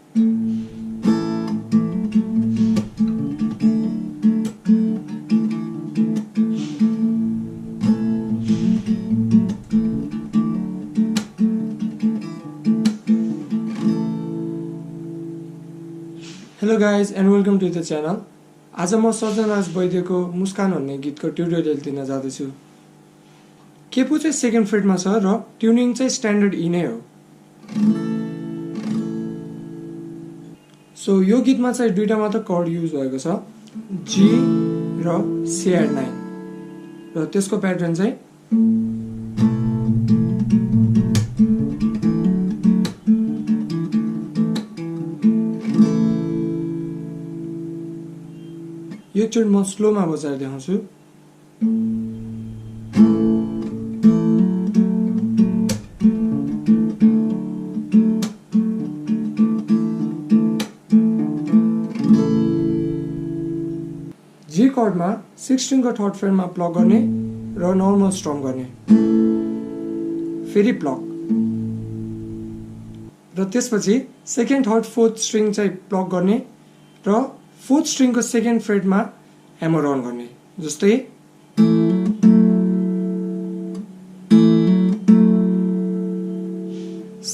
Hello guys and welcome to the channel. आज म सज्जन राज वैद्यको मुस्कान भन्ने गीतको ट्युटोरियल दिन जाँदैछु। केपो चाहिँ सेकेन्ड फ्रेटमा छ र ट्युनिङ चाहिँ स्ट्यान्डर्ड ई नै हो। सो यो गीतमा चाहिँ दुईटा मात्र कर्ड युज भएको छ, जी र CR9 र त्यसको प्याटर्न चाहिँ यो चोट म स्लोमा बजाएर देखाउँछु। जी कर्डमा 6 स्ट्रिङको थर्ड फ्रेटमा प्लग गर्ने र नर्मल स्ट्रम गर्ने, फेरि प्लग र त्यसपछि सेकेन्ड थर्ड फोर्थ स्ट्रिङ चाहिँ प्लग गर्ने र फोर्थ स्ट्रिङको सेकेन्ड फ्रेटमा ह्यामर अन गर्ने। जस्तै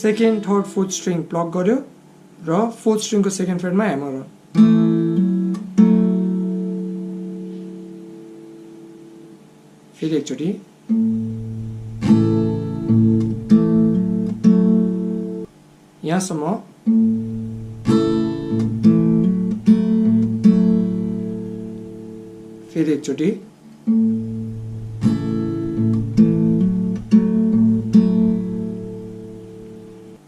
second third fourth string plug गर्यो र फोर्थ स्ट्रिङको सेकेन्ड फ्रेटमा ह्यामर अन। फेरि एकचोटि यहाँसम्म फेरि एकचोटि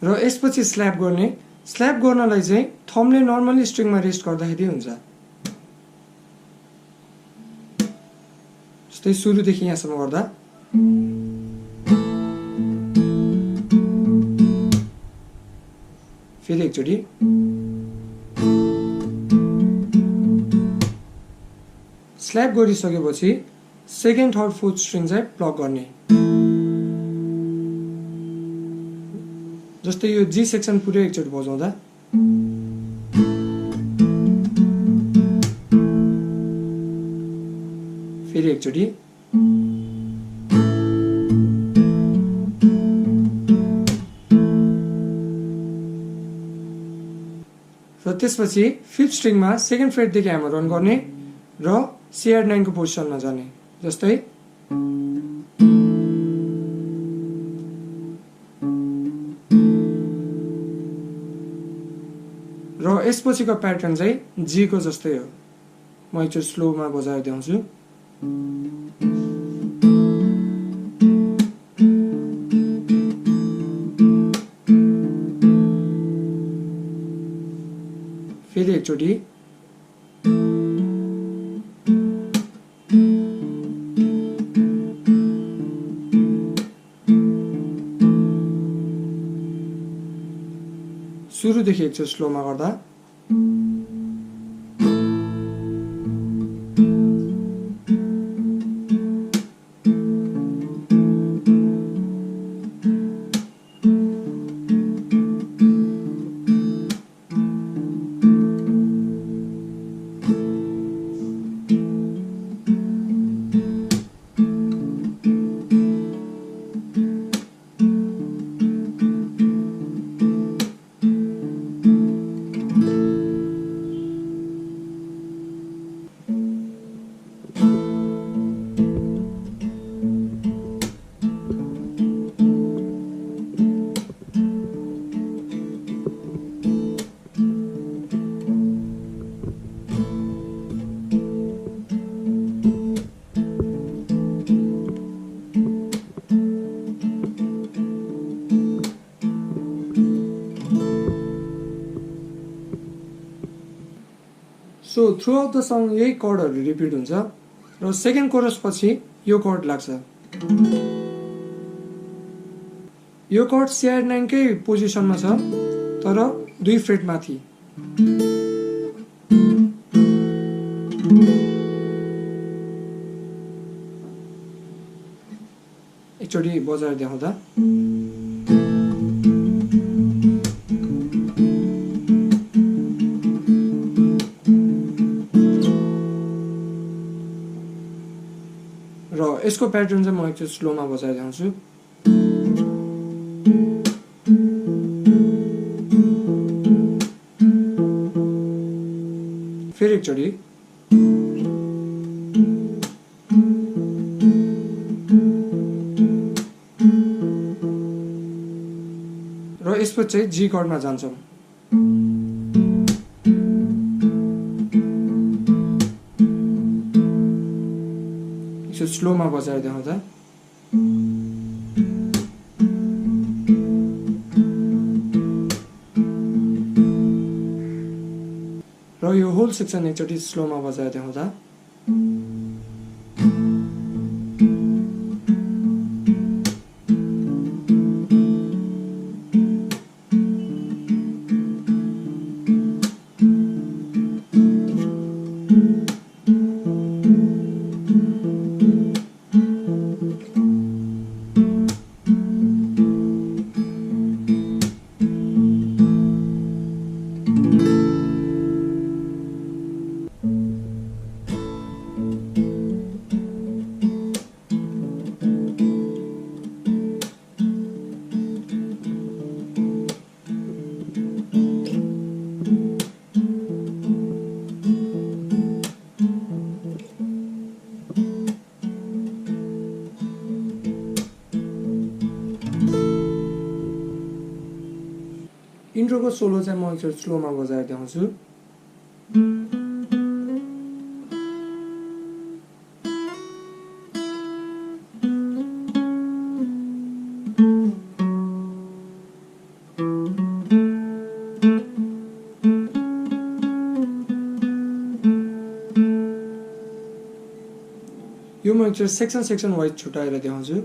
र यसपछि स्ल्याप गर्ने। स्ल्याप गर्नलाई चाहिँ थम्बले नर्मली स्ट्रिङमा रेस्ट गर्दाखेरि हुन्छ। जस्तै सुरुदेखि यहाँसम्म गर्दा फेरि एकचोटि स्ल्याप गरिसकेपछि सेकेन्ड थर्ड फोर्थ स्ट्रिङ चाहिँ प्लग गर्ने। जस्तै यो जी सेक्सन पुरै एकचोटि बजाउँदा फेरि एकचोटि र त्यसपछि फिफ्थ स्ट्रिङमा सेकेन्ड फ्रेटदेखि ह्यामर अन गर्ने र CR9 को पोजिसनमा जाने। जस्तै र यसपछिको प्याटर्न चाहिँ जी को जस्तै हो। म एकचोटि स्लोमा बजाएर देखाउँछु। फेरि एकचोटि सुरुदेखि एकचोटि स्लोमा गर्दा so through out the song यही कर्डहरू रिपिट हुन्छ र सेकेन्ड कोरस पछि यो कर्ड लाग्छ। यो कर्ड CR9 कै पोजिसनमा छ तर 2 फ्रेट माथि। एकचोटि बजाएर देखाउँदा यसको प्याटर्न चाहिँ म एकचोटि स्लोमा बजाइदिन्छु। फेरि एकचोटि। र यसपछि चाहिँ जी कर्डमा जान्छौँ। यसो स्लोमा बजाइदिउँदा र यो होल सेक्सन एकचोटि स्लोमा बजाइदिउँदा इन्ट्रोको सोलो चाहिँ म एकचोटि स्लोमा बजाइदिउँछु। यो म एकचोटि सेक्सन वाइज छुटाएर देखाउँछु।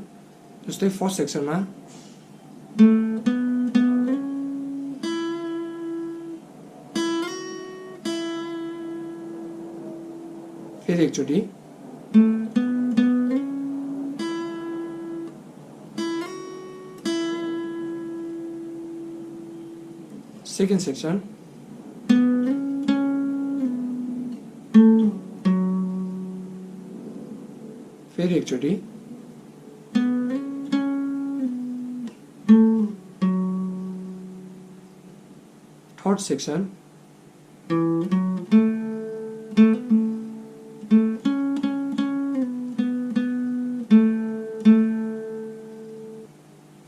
जस्तै फर्स्ट सेक्सनमा फेरि एकचोटि, सेकेन्ड सेक्सन, फेरि एकचोटि, थर्ड सेक्सन,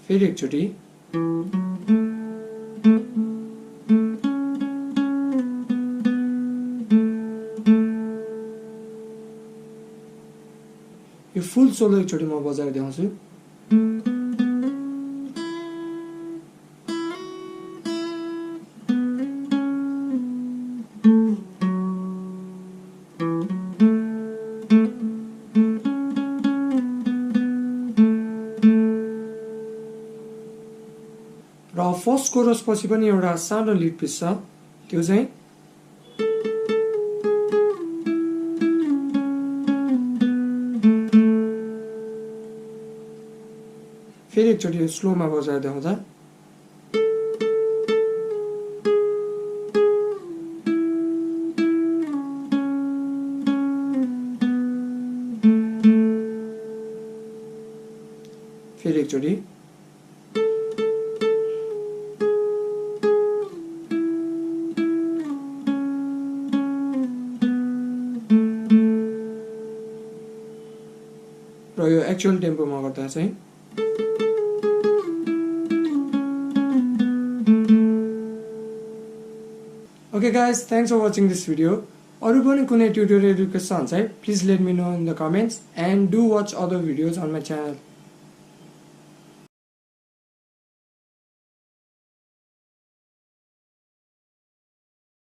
फेरि एकचोटि, यो फुल सोलो एकचोटि म बजाएर देखाउँछु। र फर्स्ट कोरस पछि पनि एउटा सानो लिड पिस छ, त्यो चाहिँ फेरि एकचोटि स्लोमा बजाएर देखाउँदा फेरि एकचोटि, र यो एक्चुअल टेम्पोमा गर्दा चाहिँ Okay guys, thanks for watching this video. अरु पनि कुनै ट्युटोरियल रिक्वेस्ट छ भने चाहिँ please let me know in the comments and do watch other videos on my channel.